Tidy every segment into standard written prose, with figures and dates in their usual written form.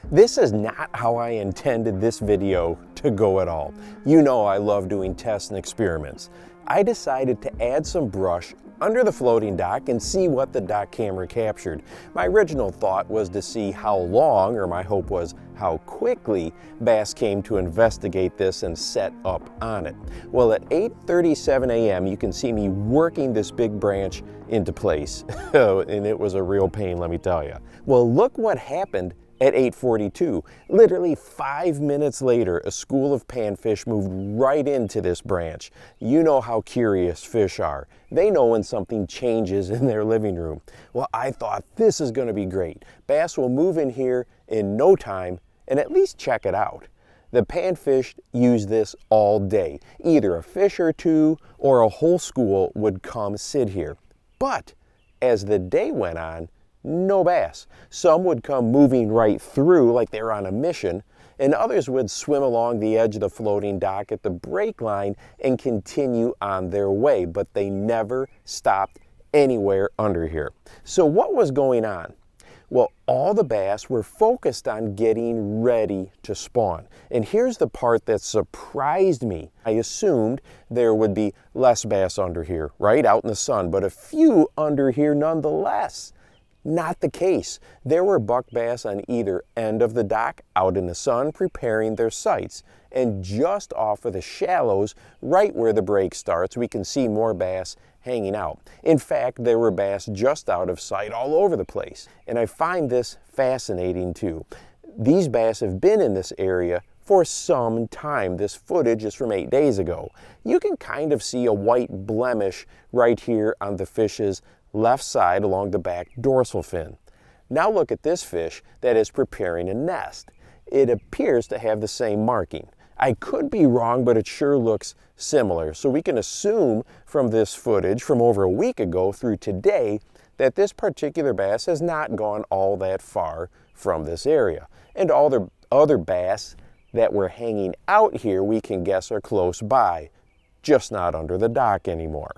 This is not how I intended this video to go at all. You know I love doing tests and experiments. I decided to add some brush under the floating dock and see what the dock camera captured. My original thought was to see how long, or my hope was how quickly, bass came to investigate this and set up on it. Well, at 8:37 a.m. you can see me working this big branch into place. And it was a real pain, let me tell you. Well, look what happened at 8:42. Literally 5 minutes later, a school of panfish moved right into this branch. You know how curious fish are. They know when something changes in their living room. Well, I thought this is going to be great. Bass will move in here in no time and at least check it out. The panfish use this all day. Either a fish or two or a whole school would come sit here. But as the day went on, no bass. Some would come moving right through like they were on a mission, and others would swim along the edge of the floating dock at the break line and continue on their way, but they never stopped anywhere under here. So what was going on? Well, all the bass were focused on getting ready to spawn. And here's the part that surprised me. I assumed there would be less bass under here, right, out in the sun, but a few under here nonetheless. Not the case. There were buck bass on either end of the dock, out in the sun, preparing their sites. And just off of the shallows, right where the break starts, we can see more bass hanging out. In fact, there were bass just out of sight all over the place. And I find this fascinating too. These bass have been in this area for some time. This footage is from 8 days ago. You can kind of see a white blemish right here on the fish's left side along the back dorsal fin. Now look at this fish that is preparing a nest. It appears to have the same marking. I could be wrong, but it sure looks similar. So we can assume from this footage from over a week ago through today that this particular bass has not gone all that far from this area. And all the other bass that were hanging out here we can guess are close by, just not under the dock anymore.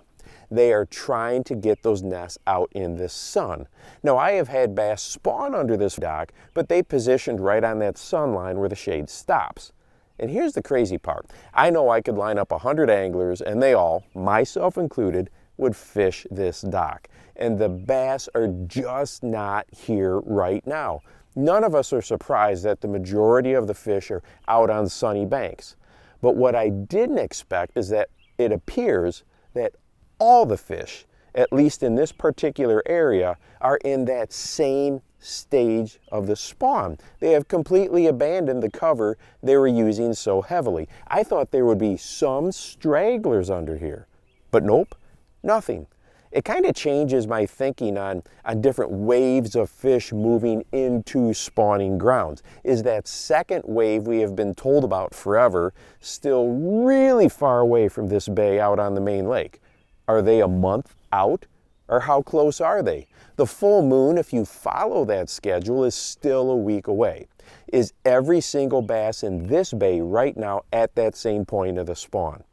They are trying to get those nests out in the sun. Now, I have had bass spawn under this dock, but they positioned right on that sun line where the shade stops. And here's the crazy part. I know I could line up 100 anglers and they all, myself included, would fish this dock. And the bass are just not here right now. None of us are surprised that the majority of the fish are out on sunny banks. But what I didn't expect is that it appears that all the fish, at least in this particular area, are in that same stage of the spawn. They have completely abandoned the cover they were using so heavily. I thought there would be some stragglers under here, but nope, nothing. It kind of changes my thinking on different waves of fish moving into spawning grounds. Is that second wave we have been told about forever still really far away from this bay out on the main lake? Are they a month out, or how close are they? The full moon, if you follow that schedule, is still a week away. Is every single bass in this bay right now at that same point of the spawn?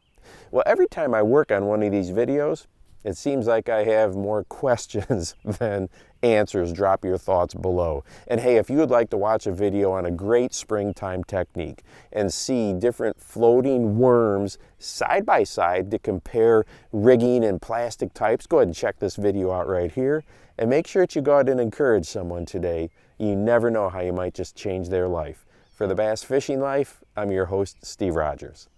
Well, every time I work on one of these videos, it seems like I have more questions than answers. Drop your thoughts below. And hey, if you would like to watch a video on a great springtime technique and see different floating worms side by side to compare rigging and plastic types, go ahead and check this video out right here. And make sure that you go out and encourage someone today. You never know how you might just change their life. For the Bass Fishing Life, I'm your host, Steve Rogers.